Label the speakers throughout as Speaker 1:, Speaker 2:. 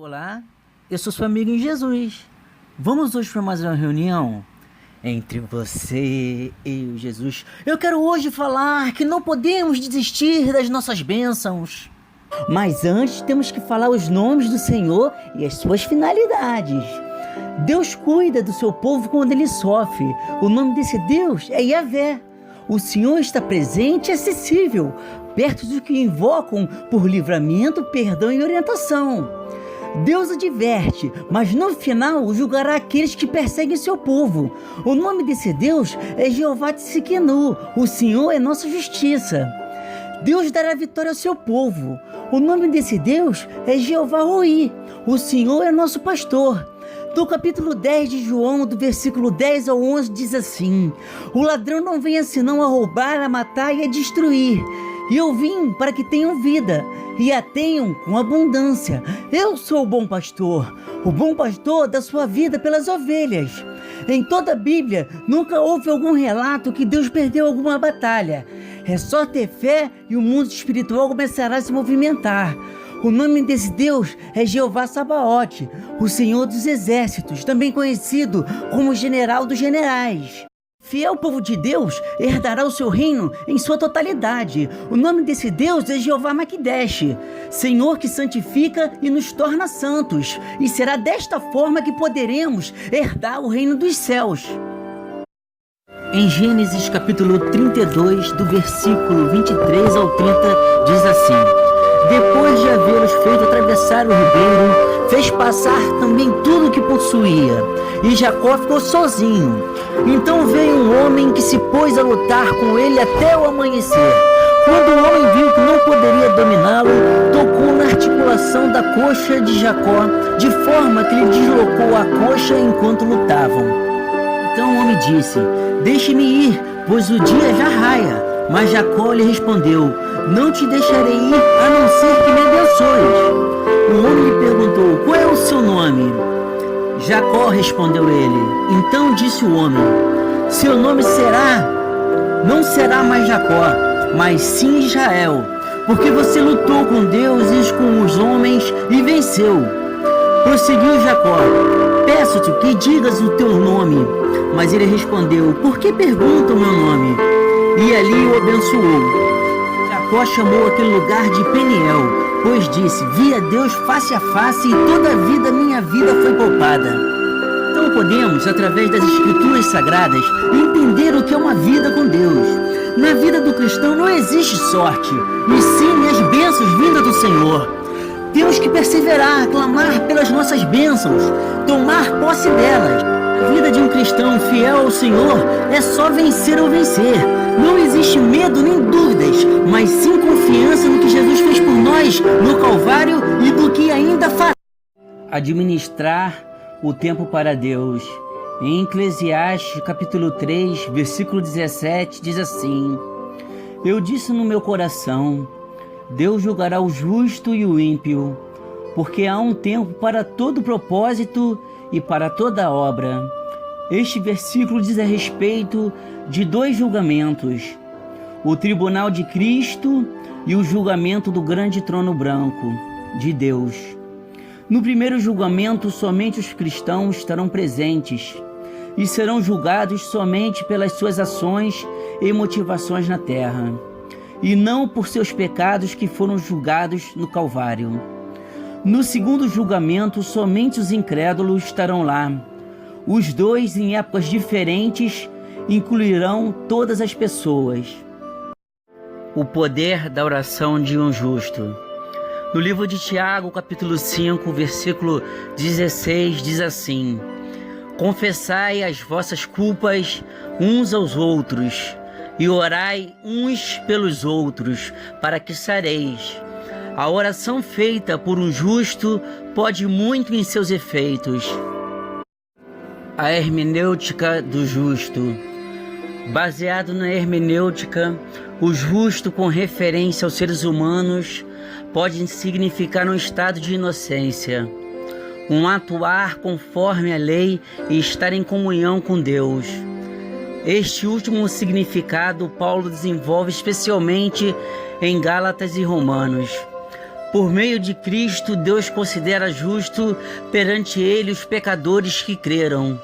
Speaker 1: Olá, eu sou seu amigo em Jesus. Vamos hoje para mais uma reunião entre você e o Jesus. Eu quero hoje falar que não podemos desistir das nossas bênçãos. Mas antes temos que falar os nomes do Senhor e as suas finalidades. Deus cuida do seu povo quando ele sofre. O nome desse Deus é Yahvé. O Senhor está presente e acessível, perto dos que invocam por livramento, perdão e orientação. Deus adverte, mas no final julgará aqueles que perseguem seu povo. O nome desse Deus é Jeová Tsidkenu. O Senhor é nossa justiça. Deus dará vitória ao seu povo. O nome desse Deus é Jeová Roi. O Senhor é nosso pastor. Do capítulo 10 de João, do versículo 10 ao 11, diz assim: O ladrão não vem senão a roubar, a matar e a destruir. E eu vim para que tenham vida, e a tenham com abundância. Eu sou o bom pastor dá sua vida pelas ovelhas. Em toda a Bíblia, nunca houve algum relato que Deus perdeu alguma batalha. É só ter fé e o mundo espiritual começará a se movimentar. O nome desse Deus é Jeová Sabaote, o Senhor dos Exércitos, também conhecido como General dos Generais. Fiel povo de Deus herdará o seu reino em sua totalidade. O nome desse Deus é Jeová Makdesh, Senhor que santifica e nos torna santos. E será desta forma que poderemos herdar o reino dos céus. Em Gênesis capítulo 32, do versículo 23 ao 30, diz assim: Depois de havê-los feito atravessar o ribeiro, fez passar também tudo o que possuía, e Jacó ficou sozinho. Então veio um homem que se pôs a lutar com ele até o amanhecer. Quando o homem viu que não poderia dominá-lo, tocou na articulação da coxa de Jacó, de forma que lhe deslocou a coxa enquanto lutavam. Então o homem disse: Deixe-me ir, pois o dia já raia. Mas Jacó lhe respondeu: Não te deixarei ir, a não ser que me abençoes. O homem lhe perguntou: Qual é o seu nome? Jacó, respondeu ele. Então disse o homem: Seu nome não será mais Jacó, mas sim Israel, porque você lutou com Deus e com os homens e venceu. Prosseguiu Jacó: Peço-te que digas o teu nome. Mas ele respondeu: Por que pergunta o meu nome? E ali o abençoou. Jacó chamou aquele lugar de Peniel, pois disse: Vi a Deus face a face e toda a vida minha vida foi poupada. Então podemos, através das escrituras sagradas, entender o que é uma vida com Deus. Na vida do cristão não existe sorte, e sim as bênçãos vindas do Senhor. Temos que perseverar, clamar pelas nossas bênçãos, tomar posse delas. A vida de um cristão fiel ao Senhor é só vencer ou vencer. Não existe medo nem dúvidas, mas sim confiança no que Jesus fez por nós no Calvário e do que ainda fará. Administrar o tempo para Deus. Em Eclesiastes capítulo 3, versículo 17, diz assim: Eu disse no meu coração: Deus julgará o justo e o ímpio, porque há um tempo para todo propósito e para toda obra. Este versículo diz a respeito de dois julgamentos: o tribunal de Cristo e o julgamento do grande trono branco de Deus. No primeiro julgamento, somente os cristãos estarão presentes e serão julgados somente pelas suas ações e motivações na terra, e não por seus pecados que foram julgados no Calvário. No segundo julgamento, somente os incrédulos estarão lá. Os dois, em épocas diferentes, incluirão todas as pessoas. O poder da oração de um justo. No livro de Tiago, capítulo 5, versículo 16, diz assim: Confessai as vossas culpas uns aos outros, e orai uns pelos outros, para que sareis. A oração feita por um justo pode muito em seus efeitos. A hermenêutica do justo. Baseado na hermenêutica, o justo, com referência aos seres humanos, pode significar um estado de inocência, um atuar conforme a lei e estar em comunhão com Deus. Este último significado Paulo desenvolve especialmente em Gálatas e Romanos. Por meio de Cristo, Deus considera justo perante ele os pecadores que creram.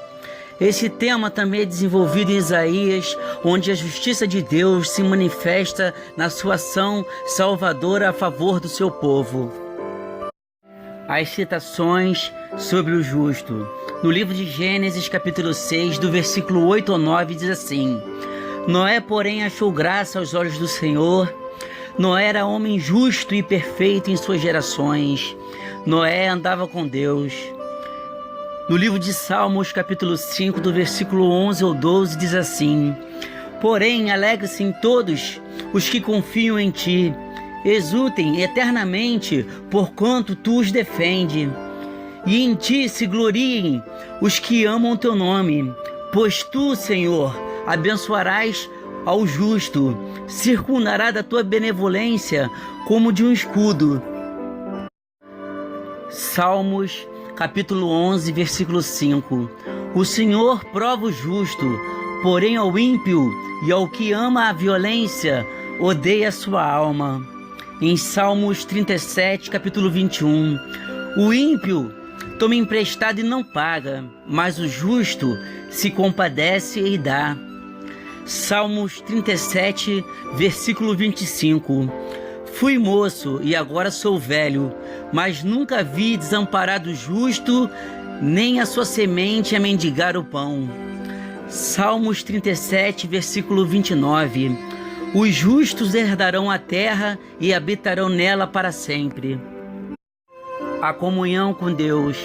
Speaker 1: Esse tema também é desenvolvido em Isaías, onde a justiça de Deus se manifesta na sua ação salvadora a favor do seu povo. As citações sobre o justo. No livro de Gênesis, capítulo 6, do versículo 8 ao 9, diz assim: Noé, porém, achou graça aos olhos do Senhor. Noé era homem justo e perfeito em suas gerações. Noé andava com Deus. No livro de Salmos, capítulo 5, do versículo 11 ao 12, diz assim: Porém, alegre-se em todos os que confiam em ti. Exultem eternamente, porquanto tu os defende. E em ti se gloriem os que amam teu nome. Pois tu, Senhor, abençoarás ao justo, circundará da tua benevolência como de um escudo. Salmos, capítulo 11, versículo 5. O Senhor prova o justo, porém ao ímpio e ao que ama a violência, odeia a sua alma. Em Salmos 37, capítulo 21. O ímpio toma emprestado e não paga, mas o justo se compadece e dá. Salmos 37, versículo 25. Fui moço e agora sou velho, mas nunca vi desamparado o justo, nem a sua semente a mendigar o pão. Salmos 37, versículo 29. Os justos herdarão a terra e habitarão nela para sempre. A comunhão com Deus.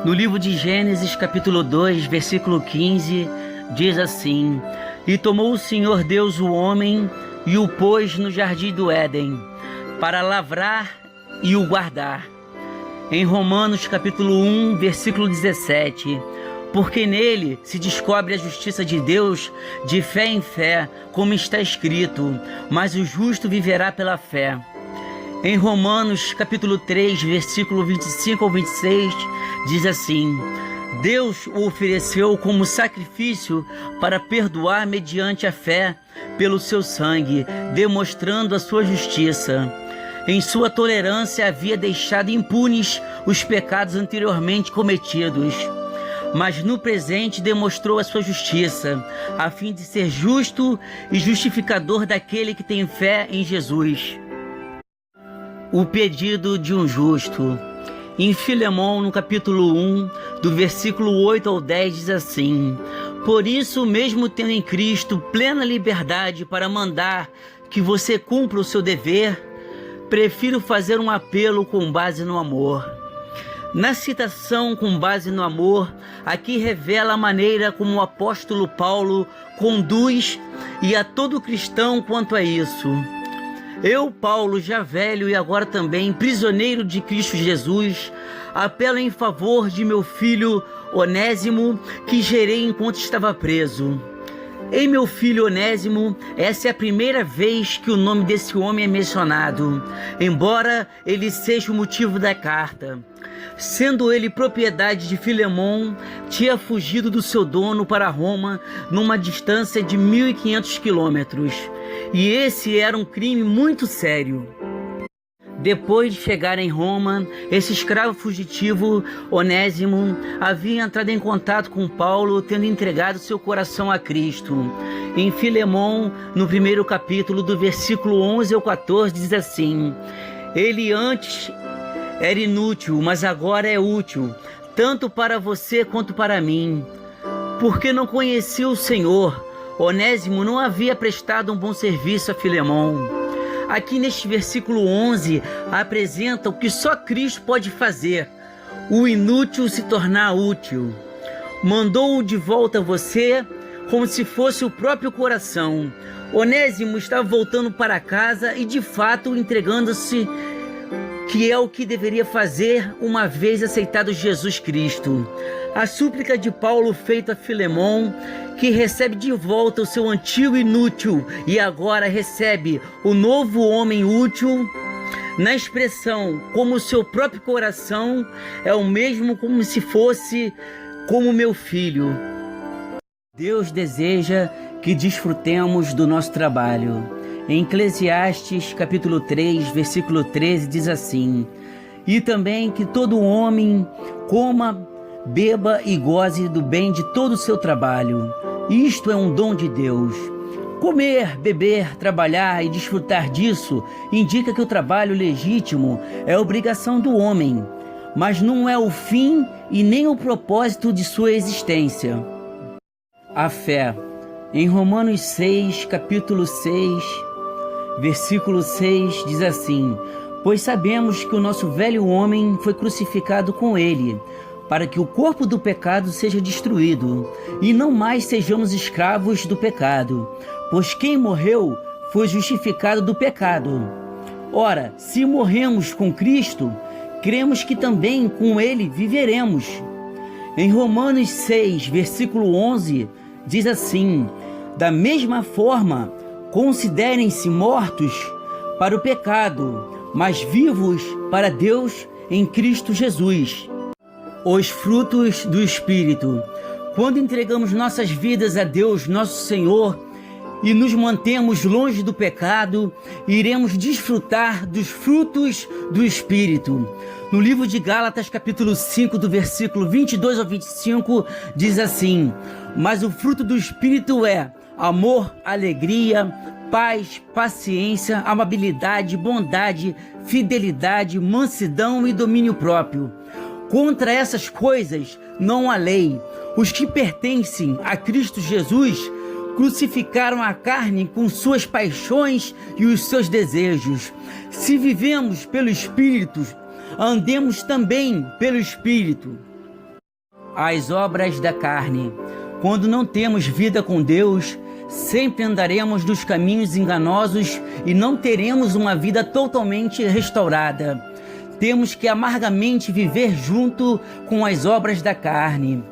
Speaker 1: No livro de Gênesis, capítulo 2, versículo 15, diz assim: E tomou o Senhor Deus o homem e o pôs no jardim do Éden, para lavrar e o guardar. Em Romanos, capítulo 1, versículo 17: Porque nele se descobre a justiça de Deus de fé em fé, como está escrito: Mas o justo viverá pela fé. Em Romanos, capítulo 3, versículo 25 ao 26, diz assim: Deus o ofereceu como sacrifício para perdoar mediante a fé pelo seu sangue, demonstrando a sua justiça. Em sua tolerância havia deixado impunes os pecados anteriormente cometidos, mas no presente demonstrou a sua justiça, a fim de ser justo e justificador daquele que tem fé em Jesus. O pedido de um justo. Em Filemão, no capítulo 1, do versículo 8 ao 10, diz assim: Por isso, mesmo tendo em Cristo plena liberdade para mandar que você cumpra o seu dever, prefiro fazer um apelo com base no amor. Na citação com base no amor, aqui revela a maneira como o apóstolo Paulo conduz e a todo cristão quanto a isso. Eu, Paulo, já velho e agora também prisioneiro de Cristo Jesus, apelo em favor de meu filho Onésimo, que gerei enquanto estava preso. Ei, meu filho Onésimo, essa é a primeira vez que o nome desse homem é mencionado, embora ele seja o motivo da carta. Sendo ele propriedade de Filemão, tinha fugido do seu dono para Roma numa distância de 1.500 quilômetros. E esse era um crime muito sério. Depois de chegar em Roma, esse escravo fugitivo, Onésimo, havia entrado em contato com Paulo, tendo entregado seu coração a Cristo. Em Filemão, no primeiro capítulo, do versículo 11 ao 14, diz assim: Ele antes era inútil, mas agora é útil, tanto para você quanto para mim. Porque não conhecia o Senhor, Onésimo não havia prestado um bom serviço a Filemão. Aqui neste versículo 11, apresenta o que só Cristo pode fazer: o inútil se tornar útil. Mandou-o de volta a você como se fosse o próprio coração. Onésimo estava voltando para casa e de fato entregando-se, que é o que deveria fazer uma vez aceitado Jesus Cristo. A súplica de Paulo feita a Filemão, que recebe de volta o seu antigo inútil e agora recebe o novo homem útil, na expressão como o seu próprio coração, é o mesmo como se fosse como meu filho. Deus deseja que desfrutemos do nosso trabalho. Em Eclesiastes, capítulo 3, versículo 13, diz assim: e também que todo homem coma, beba e goze do bem de todo o seu trabalho. Isto é um dom de Deus. Comer, beber, trabalhar e desfrutar disso indica que o trabalho legítimo é obrigação do homem, mas não é o fim e nem o propósito de sua existência. A fé. Em Romanos 6, capítulo 6, versículo 6, diz assim: pois sabemos que o nosso velho homem foi crucificado com ele, para que o corpo do pecado seja destruído, e não mais sejamos escravos do pecado, pois quem morreu foi justificado do pecado. Ora, se morremos com Cristo, cremos que também com ele viveremos. Em Romanos 6, versículo 11, diz assim: da mesma forma, considerem-se mortos para o pecado, mas vivos para Deus em Cristo Jesus. Os frutos do Espírito. Quando entregamos nossas vidas a Deus, nosso Senhor, e nos mantemos longe do pecado, iremos desfrutar dos frutos do Espírito. No livro de Gálatas, capítulo 5, do versículo 22 ao 25, diz assim: mas o fruto do Espírito é amor, alegria, paz, paciência, amabilidade, bondade, fidelidade, mansidão e domínio próprio. Contra essas coisas não há lei. Os que pertencem a Cristo Jesus crucificaram a carne com suas paixões e os seus desejos. Se vivemos pelo Espírito, andemos também pelo Espírito. As obras da carne. Quando não temos vida com Deus, sempre andaremos nos caminhos enganosos e não teremos uma vida totalmente restaurada. Temos que amargamente viver junto com as obras da carne.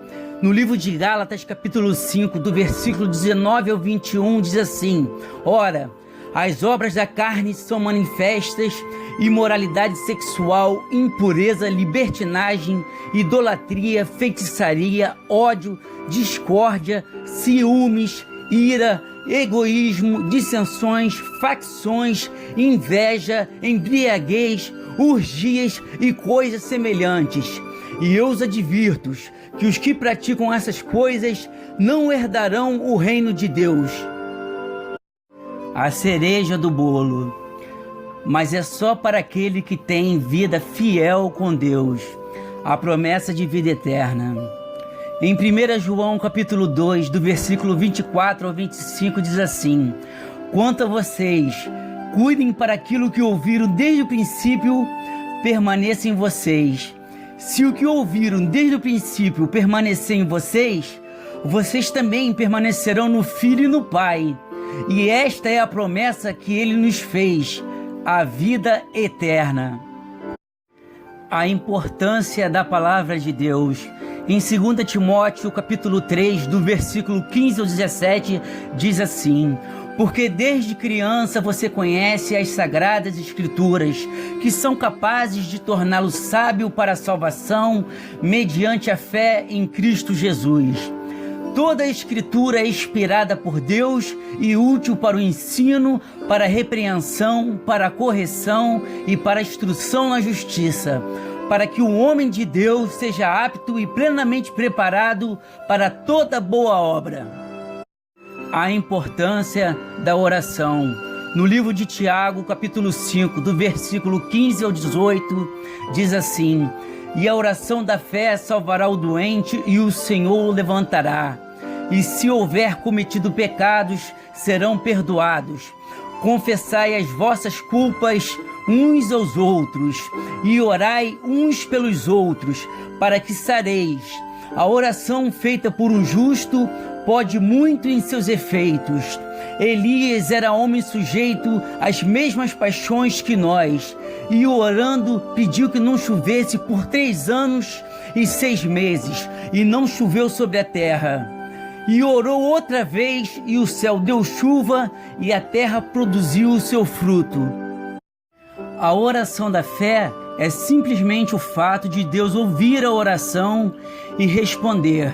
Speaker 1: No livro de Gálatas, capítulo 5, do versículo 19 ao 21, diz assim: ora, as obras da carne são manifestas: imoralidade sexual, impureza, libertinagem, idolatria, feitiçaria, ódio, discórdia, ciúmes, ira, egoísmo, dissensões, facções, inveja, embriaguez, orgias e coisas semelhantes. E eu os advirto que os que praticam essas coisas não herdarão o reino de Deus. A cereja do bolo. Mas é só para aquele que tem vida fiel com Deus, a promessa de vida eterna. Em 1 João capítulo 2, do versículo 24 ao 25, diz assim: quanto a vocês, cuidem para aquilo que ouviram desde o princípio permaneça em vocês. Se o que ouviram desde o princípio permanecer em vocês, vocês também permanecerão no Filho e no Pai. E esta é a promessa que Ele nos fez, a vida eterna. A importância da palavra de Deus. Em 2 Timóteo, capítulo 3, do versículo 15 ao 17, diz assim: porque desde criança você conhece as sagradas escrituras, que são capazes de torná-lo sábio para a salvação, mediante a fé em Cristo Jesus. Toda a escritura é inspirada por Deus e útil para o ensino, para a repreensão, para a correção e para a instrução na justiça, para que o homem de Deus seja apto e plenamente preparado para toda boa obra. A importância da oração. No livro de Tiago, capítulo 5, do versículo 15 ao 18, diz assim: e a oração da fé salvará o doente e o Senhor o levantará. E se houver cometido pecados, serão perdoados. Confessai as vossas culpas uns aos outros e orai uns pelos outros, para que sareis. A oração feita por um justo pode muito em seus efeitos. Elias era homem sujeito às mesmas paixões que nós, e orando pediu que não chovesse por 3 anos e 6 meses, e não choveu sobre a terra. E orou outra vez, e o céu deu chuva, e a terra produziu o seu fruto. A oração da fé é simplesmente o fato de Deus ouvir a oração e responder.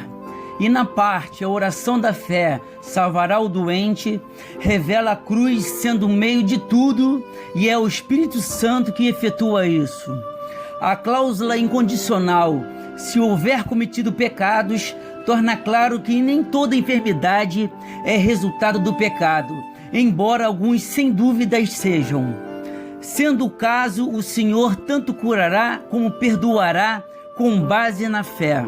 Speaker 1: E na parte, a oração da fé salvará o doente, revela a cruz sendo o meio de tudo, e é o Espírito Santo que efetua isso. A cláusula incondicional, se houver cometido pecados, torna claro que nem toda enfermidade é resultado do pecado, embora alguns sem dúvidas sejam. Sendo o caso, o Senhor tanto curará como perdoará com base na fé.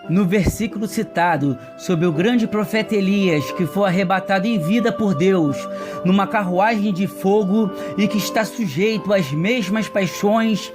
Speaker 1: No versículo citado, sobre o grande profeta Elias, que foi arrebatado em vida por Deus, numa carruagem de fogo e que está sujeito às mesmas paixões,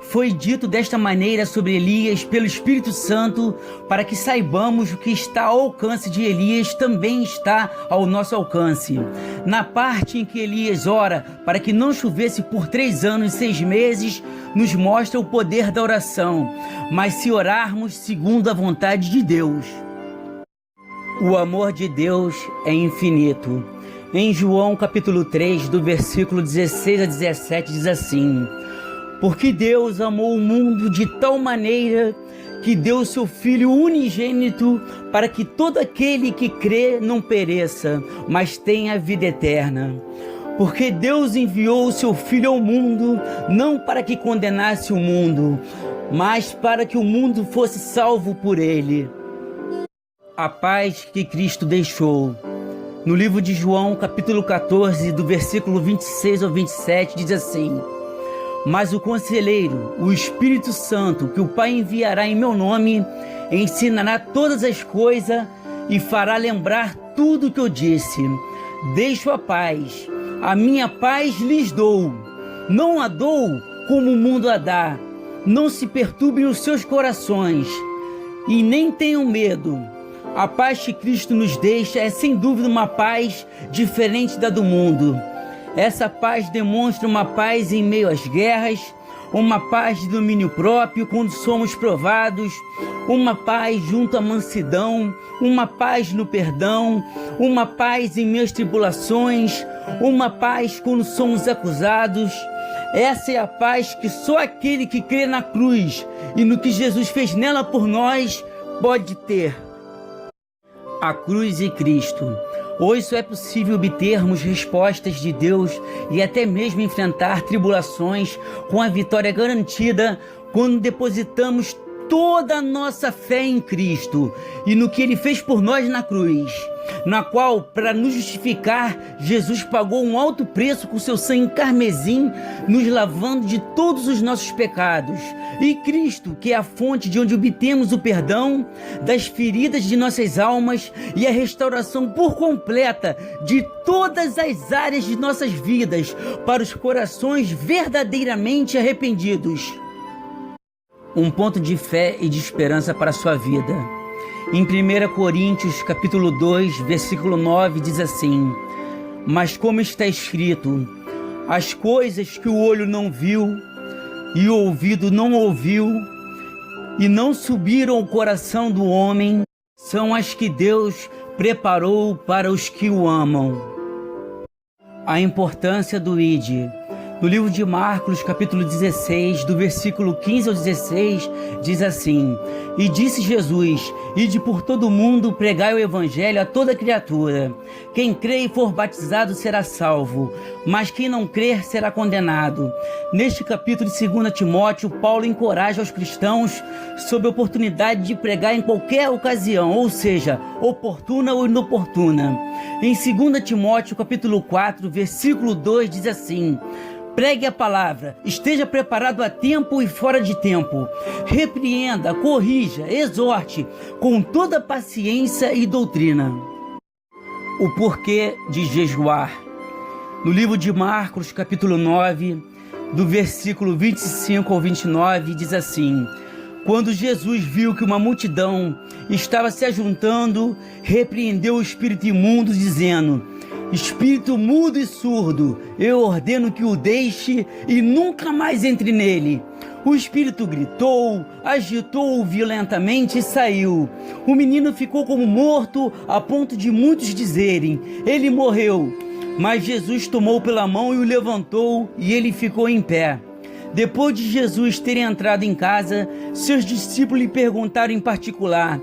Speaker 1: foi dito desta maneira sobre Elias pelo Espírito Santo, para que saibamos o que está ao alcance de Elias também está ao nosso alcance. Na parte em que Elias ora para que não chovesse por 3 anos e 6 meses, nos mostra o poder da oração, mas se orarmos segundo a vontade de Deus. O amor de Deus é infinito. Em João capítulo 3, do versículo 16 a 17, diz assim: porque Deus amou o mundo de tal maneira que deu seu Filho unigênito para que todo aquele que crê não pereça, mas tenha vida eterna. Porque Deus enviou o seu Filho ao mundo, não para que condenasse o mundo, mas para que o mundo fosse salvo por ele. A paz que Cristo deixou. No livro de João, capítulo 14, do versículo 26 ao 27, diz assim: mas o Conselheiro, o Espírito Santo, que o Pai enviará em meu nome, ensinará todas as coisas e fará lembrar tudo o que eu disse. Deixo a paz, a minha paz lhes dou. Não a dou como o mundo a dá. Não se perturbem os seus corações e nem tenham medo. A paz que Cristo nos deixa é sem dúvida uma paz diferente da do mundo. Essa paz demonstra uma paz em meio às guerras, uma paz de domínio próprio quando somos provados, uma paz junto à mansidão, uma paz no perdão, uma paz em meio às tribulações, uma paz quando somos acusados. Essa é a paz que só aquele que crê na cruz e no que Jesus fez nela por nós pode ter. A cruz e Cristo. Hoje só é possível obtermos respostas de Deus e até mesmo enfrentar tribulações com a vitória garantida quando depositamos toda a nossa fé em Cristo e no que Ele fez por nós na cruz, na qual, para nos justificar, Jesus pagou um alto preço com seu sangue carmesim, nos lavando de todos os nossos pecados. E Cristo, que é a fonte de onde obtemos o perdão das feridas de nossas almas e a restauração por completa de todas as áreas de nossas vidas para os corações verdadeiramente arrependidos. Um ponto de fé e de esperança para a sua vida. Em 1 Coríntios capítulo 2, versículo 9, diz assim: mas como está escrito, as coisas que o olho não viu e o ouvido não ouviu e não subiram ao coração do homem, são as que Deus preparou para os que o amam. A importância do ID. No livro de Marcos, capítulo 16, do versículo 15 ao 16, diz assim: e disse Jesus: ide por todo o mundo, pregai o evangelho a toda criatura. Quem crê e for batizado será salvo, mas quem não crer será condenado. Neste capítulo de 2 Timóteo, Paulo encoraja os cristãos sobre a oportunidade de pregar em qualquer ocasião, ou seja, oportuna ou inoportuna. Em 2 Timóteo, capítulo 4, versículo 2, diz assim: pregue a palavra, esteja preparado a tempo e fora de tempo. Repreenda, corrija, exorte com toda paciência e doutrina. O porquê de jejuar. No livro de Marcos, capítulo 9, do versículo 25 ao 29, diz assim: quando Jesus viu que uma multidão estava se ajuntando, repreendeu o espírito imundo, dizendo: espírito mudo e surdo, eu ordeno que o deixe e nunca mais entre nele. O espírito gritou, agitou-o violentamente e saiu. O menino ficou como morto, a ponto de muitos dizerem: ele morreu. Mas Jesus tomou pela mão e o levantou, e ele ficou em pé. Depois de Jesus ter entrado em casa, seus discípulos lhe perguntaram em particular: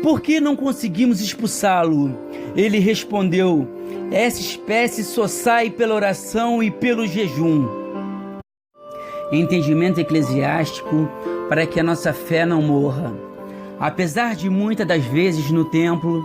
Speaker 1: por que não conseguimos expulsá-lo? Ele respondeu: essa espécie só sai pela oração e pelo jejum. Entendimento eclesiástico para que a nossa fé não morra. Apesar de muitas das vezes no templo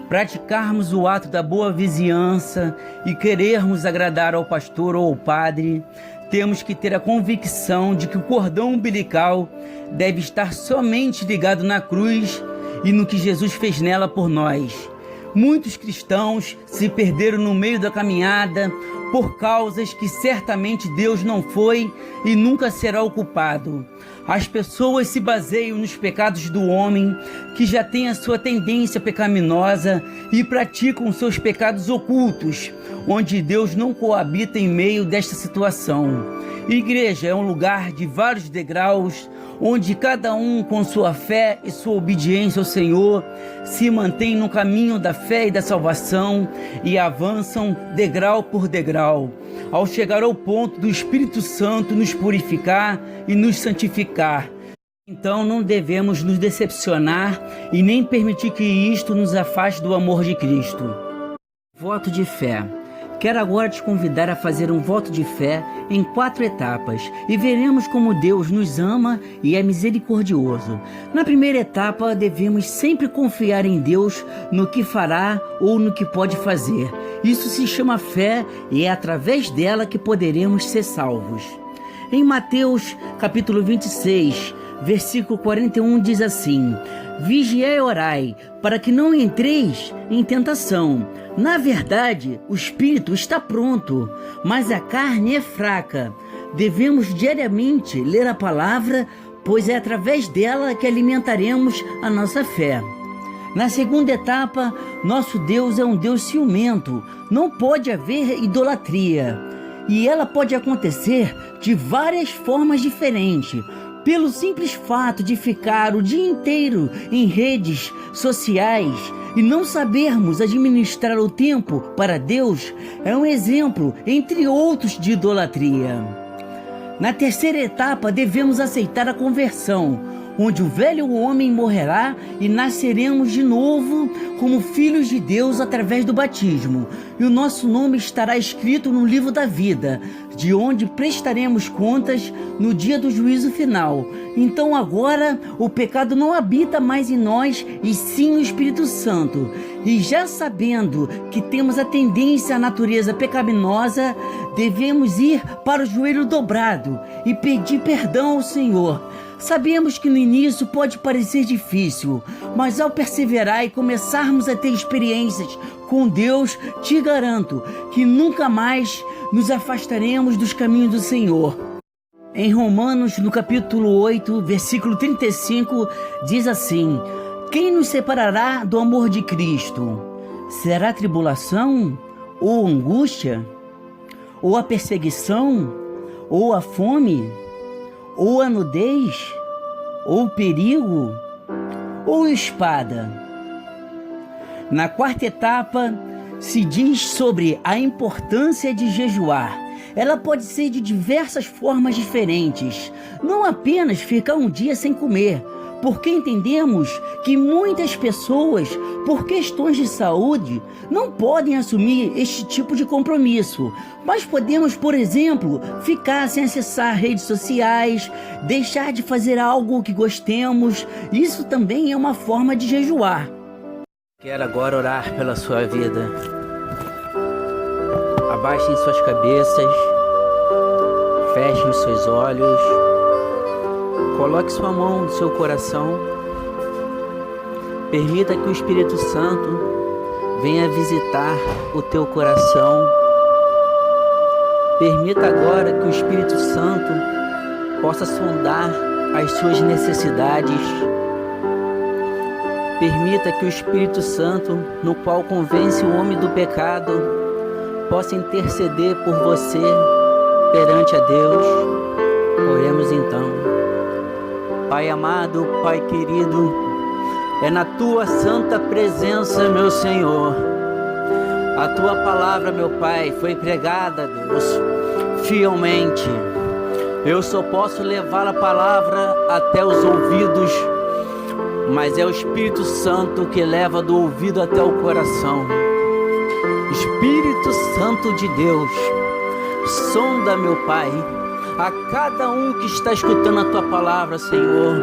Speaker 1: praticarmos o ato da boa vizinhança e querermos agradar ao pastor ou ao padre, temos que ter a convicção de que o cordão umbilical deve estar somente ligado na cruz e no que Jesus fez nela por nós. Muitos cristãos se perderam no meio da caminhada por causas que certamente Deus não foi e nunca será o culpado. As pessoas se baseiam nos pecados do homem, que já tem a sua tendência pecaminosa, e praticam seus pecados ocultos, onde Deus não coabita em meio desta situação. Igreja é um lugar de vários degraus, onde cada um, com sua fé e sua obediência ao Senhor, se mantém no caminho da fé e da salvação e avançam degrau por degrau, ao chegar ao ponto do Espírito Santo nos purificar e nos santificar. Então não devemos nos decepcionar e nem permitir que isto nos afaste do amor de Cristo. Voto de fé. Quero agora te convidar a fazer um voto de fé em 4 etapas e veremos como Deus nos ama e é misericordioso. Na primeira etapa, devemos sempre confiar em Deus no que fará ou no que pode fazer. Isso se chama fé e é através dela que poderemos ser salvos. Em Mateus capítulo 26, versículo 41 diz assim: vigiai e orai, para que não entreis em tentação. Na verdade, o espírito está pronto, mas a carne é fraca. Devemos diariamente ler a palavra, pois é através dela que alimentaremos a nossa fé. Na segunda etapa, nosso Deus é um Deus ciumento. Não pode haver idolatria. E ela pode acontecer de várias formas diferentes. Pelo simples fato de ficar o dia inteiro em redes sociais e não sabermos administrar o tempo para Deus, é um exemplo, entre outros, de idolatria. Na terceira etapa, devemos aceitar a conversão, onde o velho homem morrerá e nasceremos de novo como filhos de Deus através do batismo. E o nosso nome estará escrito no livro da vida, de onde prestaremos contas no dia do juízo final. Então agora o pecado não habita mais em nós, e sim o Espírito Santo. E já sabendo que temos a tendência à natureza pecaminosa, devemos ir para o joelho dobrado e pedir perdão ao Senhor. Sabemos que no início pode parecer difícil, mas ao perseverar e começarmos a ter experiências com Deus, te garanto que nunca mais nos afastaremos dos caminhos do Senhor. Em Romanos, no capítulo 8, versículo 35, diz assim: quem nos separará do amor de Cristo? Será tribulação? Ou angústia? Ou a perseguição? Ou a fome? Ou a nudez, ou perigo, ou espada? Na quarta etapa, se diz sobre a importância de jejuar. Ela pode ser de diversas formas diferentes, não apenas ficar um dia sem comer, porque entendemos que muitas pessoas, por questões de saúde, não podem assumir este tipo de compromisso. Mas podemos, por exemplo, ficar sem acessar redes sociais, deixar de fazer algo que gostemos. Isso também é uma forma de jejuar. Quero agora orar pela sua vida. Abaixem suas cabeças, fechem os seus olhos. Coloque sua mão no seu coração. Permita que o Espírito Santo venha visitar o teu coração. Permita agora que o Espírito Santo possa sondar as suas necessidades. Permita que o Espírito Santo, no qual convence o homem do pecado, possa interceder por você perante a Deus. Oremos então. Pai amado, Pai querido, é na Tua santa presença, meu Senhor. A Tua palavra, meu Pai, foi pregada, Deus, fielmente. Eu só posso levar a palavra até os ouvidos mas é o Espírito Santo que leva do ouvido até o coração. Espírito Santo de Deus, sonda, meu Pai, a cada um que está escutando a Tua palavra, Senhor,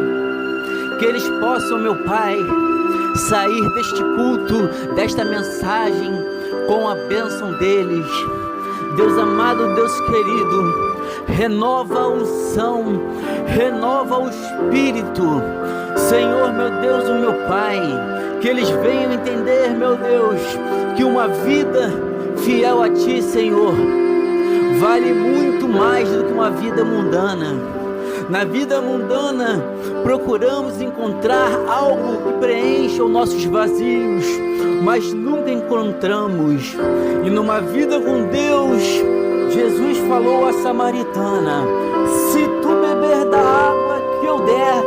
Speaker 1: que eles possam, meu Pai, sair deste culto, desta mensagem, com a bênção deles. Deus amado, Deus querido, renova a unção, renova o Espírito, Senhor, meu Deus, o meu Pai, que eles venham entender, meu Deus, que uma vida fiel a Ti, Senhor, vale muito mais do que uma vida mundana. Na vida mundana, procuramos encontrar algo que preencha os nossos vazios, mas nunca encontramos. E numa vida com Deus, Jesus falou à samaritana: se tu beber da água que eu der,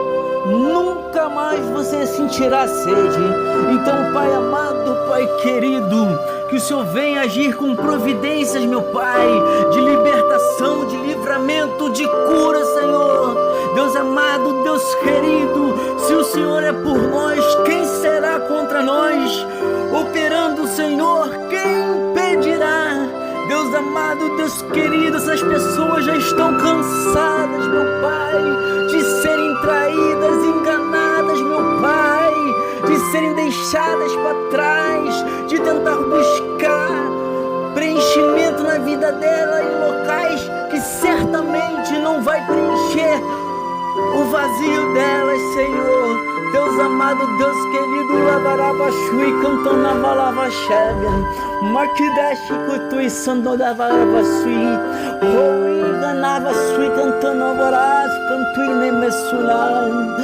Speaker 1: nunca mais você sentirá sede. Então, Pai amado, Pai querido, que o Senhor venha agir com providências, meu Pai, de libertação, de livramento, de cura, Senhor. Deus amado, Deus querido, se o Senhor é por nós, quem será contra nós? Operando o Senhor, quem impedirá? Deus amado, Deus querido, essas pessoas já estão cansadas, meu Pai, de serem traídas, enganadas, meu Pai, de serem deixadas para trás, de tentar buscar preenchimento na vida dela em locais que certamente não vai preencher o vazio delas, Senhor. Deus amado, Deus querido, lavarabashui, cantona valavachega, marquidashi kutui sandodavarabasui, roiganavasui, cantona voraz, cantui nemesulam,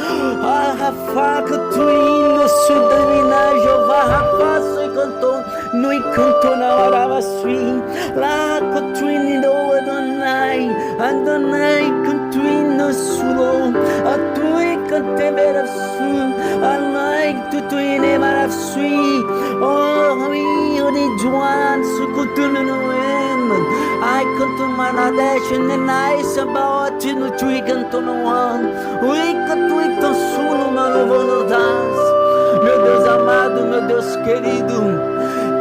Speaker 1: arrafa kutui no sudamina, jová rapasui, canton, nui cantona varavasui, lá kutui nido adonai, adonai kutui no sulom, atui canteverasu, alai tutui nevarasui, oh mi onijuan sukutunu noen, ai canto manadesh nenai sabaoti no tui canto noan, ui catui tansuno manovonodas. Meu Deus amado, meu Deus querido,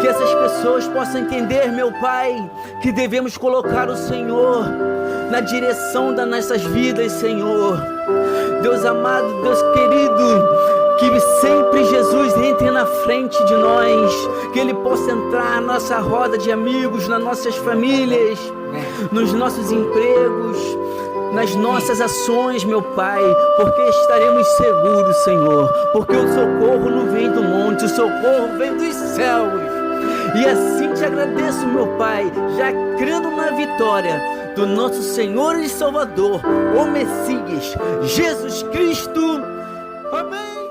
Speaker 1: que essas pessoas possam entender, meu Pai, que devemos colocar o Senhor na direção das nossas vidas, Senhor. Deus amado, Deus querido, que sempre Jesus entre na frente de nós, que Ele possa entrar na nossa roda de amigos, nas nossas famílias, nos nossos empregos, nas nossas ações, meu Pai, porque estaremos seguros, Senhor, porque o socorro não vem do monte, o socorro vem dos céus. E assim te agradeço, meu Pai, já crendo na vitória do nosso Senhor e Salvador, o Messias, Jesus Cristo. Amém.